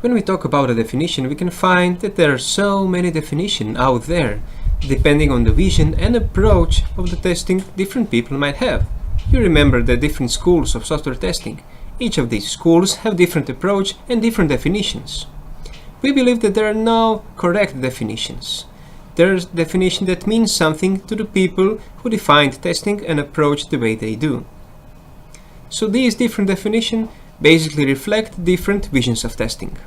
When we talk about a definition, we can find that there are so many definitions out there, depending on the vision and approach of the testing different people might have. You remember the different schools of software testing. Each of these schools have different approach and different definitions. We believe that there are no correct definitions. There's a definition that means something to the people who defined testing and approach the way they do. So these different definitions basically reflect different visions of testing.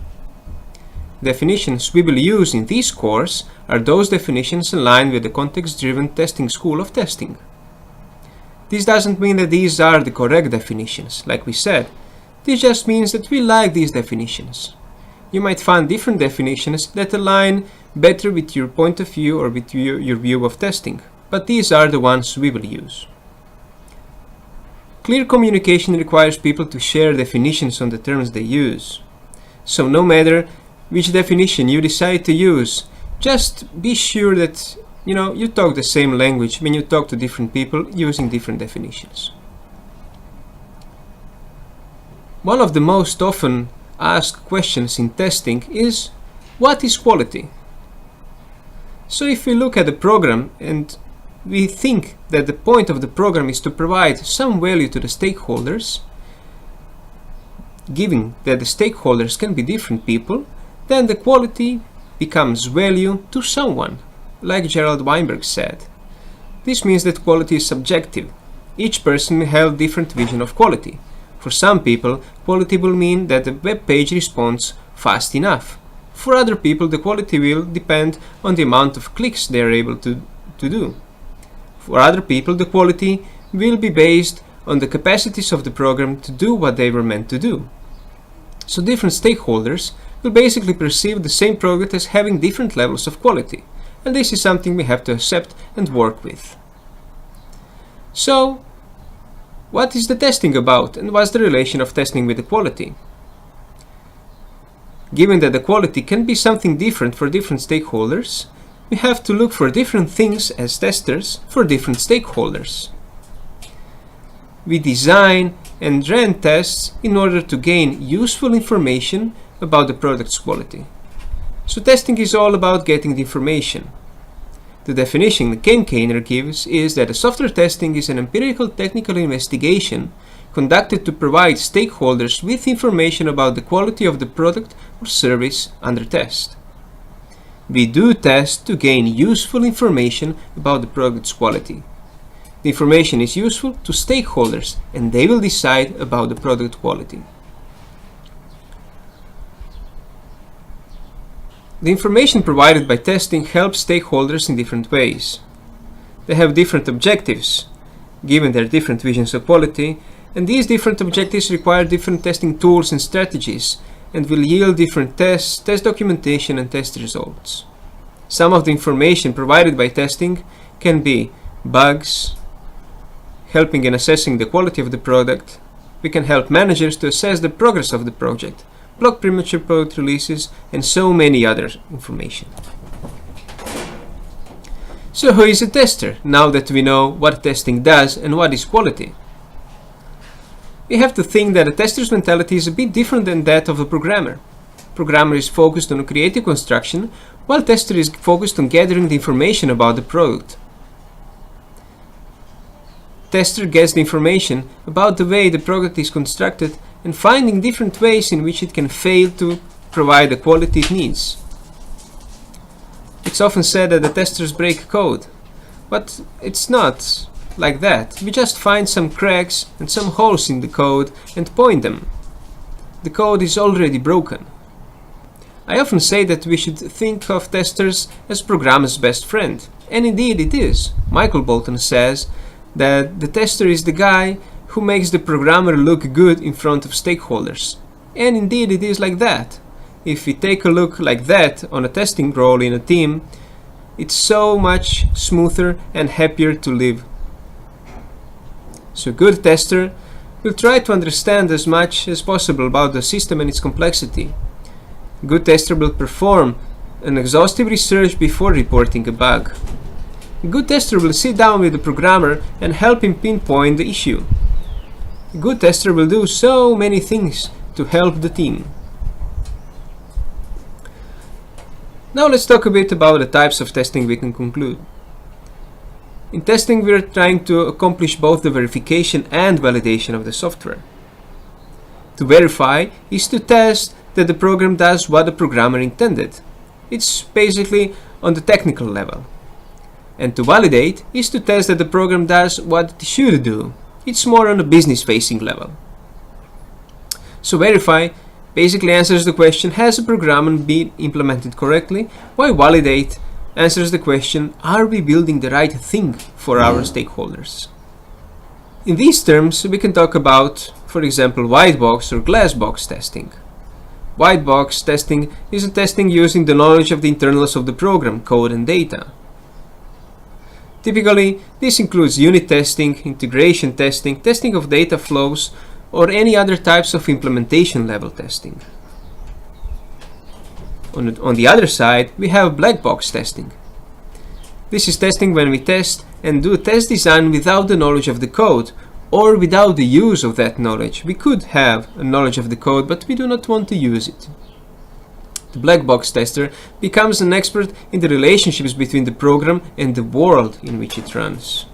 Definitions we will use in this course are those definitions aligned with the context-driven testing school of testing. This doesn't mean that these are the correct definitions, like we said. This just means that we like these definitions. You might find different definitions that align better with your point of view or with your view of testing, but these are the ones we will use. Clear communication requires people to share definitions on the terms they use. So no matter which definition you decide to use, just be sure that you talk the same language when you talk to different people using different definitions. One of the most often asked questions in testing is, what is quality? So if we look at the program and we think that the point of the program is to provide some value to the stakeholders, given that the stakeholders can be different people, then the quality becomes value to someone, like Gerald Weinberg said. This means that quality is subjective. Each person may have different vision of quality. For some people, quality will mean that the web page responds fast enough. For other people, the quality will depend on the amount of clicks they are able to do. For other people, the quality will be based on the capacities of the program to do what they were meant to do. So different stakeholders will basically perceive the same product as having different levels of quality, and this is something we have to accept and work with. So, what is the testing about, and what's the relation of testing with the quality? Given that the quality can be something different for different stakeholders, we have to look for different things as testers for different stakeholders. We design and run tests in order to gain useful information about the product's quality. So testing is all about getting the information. The definition Ken Kainer gives is that a software testing is an empirical technical investigation conducted to provide stakeholders with information about the quality of the product or service under test. We do test to gain useful information about the product's quality. The information is useful to stakeholders and they will decide about the product quality. The information provided by testing helps stakeholders in different ways. They have different objectives, given their different visions of quality, and these different objectives require different testing tools and strategies, and will yield different tests, test documentation, and test results. Some of the information provided by testing can be bugs, helping in assessing the quality of the product. We can help managers to assess the progress of the project, block premature product releases, and so many other information. So who is a tester, now that we know what testing does and what is quality? We have to think that a tester's mentality is a bit different than that of a programmer. Programmer is focused on creative construction, while tester is focused on gathering the information about the product. Tester gets the information about the way the product is constructed and finding different ways in which it can fail to provide the quality it needs. It's often said that the testers break code, but it's not like that. We just find some cracks and some holes in the code and point them. The code is already broken. I often say that we should think of testers as programmers' best friend, and indeed it is. Michael Bolton says that the tester is the guy who makes the programmer look good in front of stakeholders. And indeed it is like that. If we take a look like that on a testing role in a team, it's so much smoother and happier to live. So a good tester will try to understand as much as possible about the system and its complexity. A good tester will perform an exhaustive research before reporting a bug. A good tester will sit down with the programmer and help him pinpoint the issue. A good tester will do so many things to help the team. Now let's talk a bit about the types of testing we can conclude. In testing, we are trying to accomplish both the verification and validation of the software. To verify is to test that the program does what the programmer intended. It's basically on the technical level. And to validate is to test that the program does what it should do. It's more on a business-facing level. So verify basically answers the question, has the program been implemented correctly? While validate answers the question, are we building the right thing for our stakeholders? In these terms, we can talk about, for example, white box or glass box testing. White box testing is a testing using the knowledge of the internals of the program, code and data. Typically, this includes unit testing, integration testing, testing of data flows, or any other types of implementation level testing. On the other side, we have black box testing. This is testing when we test and do test design without the knowledge of the code, or without the use of that knowledge. We could have a knowledge of the code, but we do not want to use it. The black box tester becomes an expert in the relationships between the program and the world in which it runs.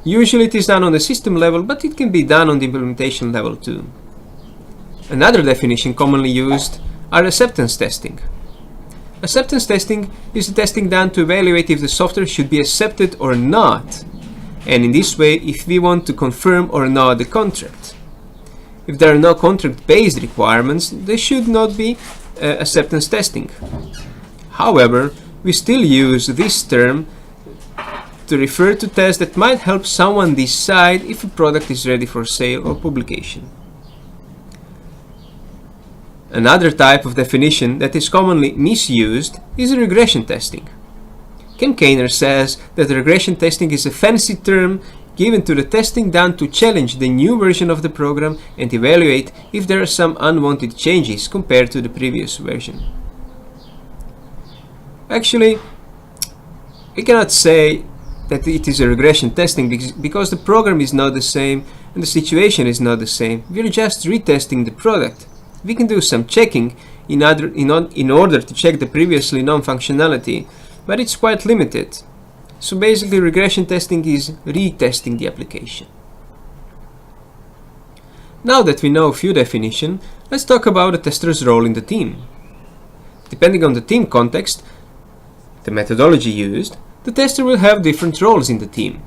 Usually it is done on the system level, but it can be done on the implementation level too. Another definition commonly used are acceptance testing. Acceptance testing is the testing done to evaluate if the software should be accepted or not, and in this way if we want to confirm or not the contract. If there are no contract-based requirements, there should not be acceptance testing. However, we still use this term to refer to tests that might help someone decide if a product is ready for sale or publication. Another type of definition that is commonly misused is regression testing. Ken Kainer says that regression testing is a fancy term given to the testing done to challenge the new version of the program and evaluate if there are some unwanted changes compared to the previous version. Actually, we cannot say that it is a regression testing because the program is not the same and the situation is not the same. We are just retesting the product. We can do some checking in order to check the previously known functionality, but it's quite limited. So basically regression testing is retesting the application. Now that we know a few definitions, let's talk about the tester's role in the team. Depending on the team context, the methodology used, the tester will have different roles in the team.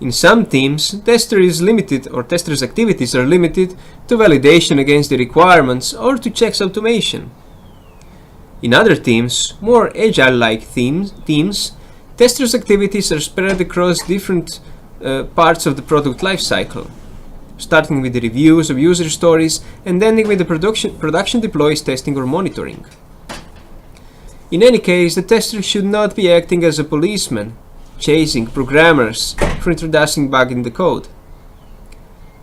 In some teams, tester's activities are limited to validation against the requirements or to checks automation. In other teams, more agile-like teams, testers' activities are spread across different parts of the product lifecycle, starting with the reviews of user stories and ending with the production deploys testing or monitoring. In any case, the tester should not be acting as a policeman, chasing programmers for introducing bugs in the code.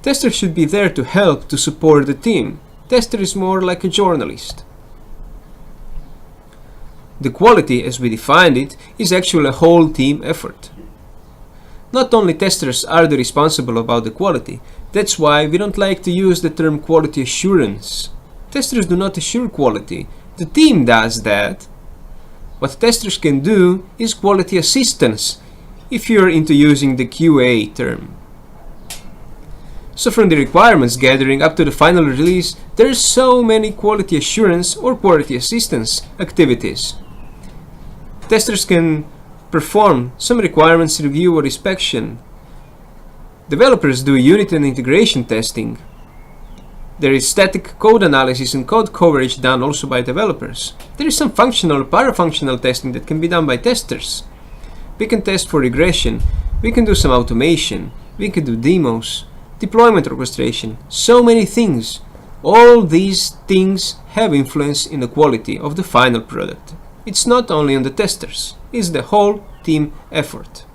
Tester should be there to help, to support the team. Tester is more like a journalist. The quality, as we defined it, is actually a whole team effort. Not only testers are the responsible about the quality, that's why we don't like to use the term quality assurance. Testers do not assure quality, the team does that. What testers can do is quality assistance, if you're into using the QA term. So from the requirements gathering up to the final release, there's so many quality assurance or quality assistance activities. Testers can perform some requirements review or inspection. Developers do unit and integration testing. There is static code analysis and code coverage done also by developers. There is some functional or parafunctional testing that can be done by testers. We can test for regression, we can do some automation, we can do demos, deployment orchestration, so many things. All these things have influence in the quality of the final product. It's not only on the testers, it's the whole team effort.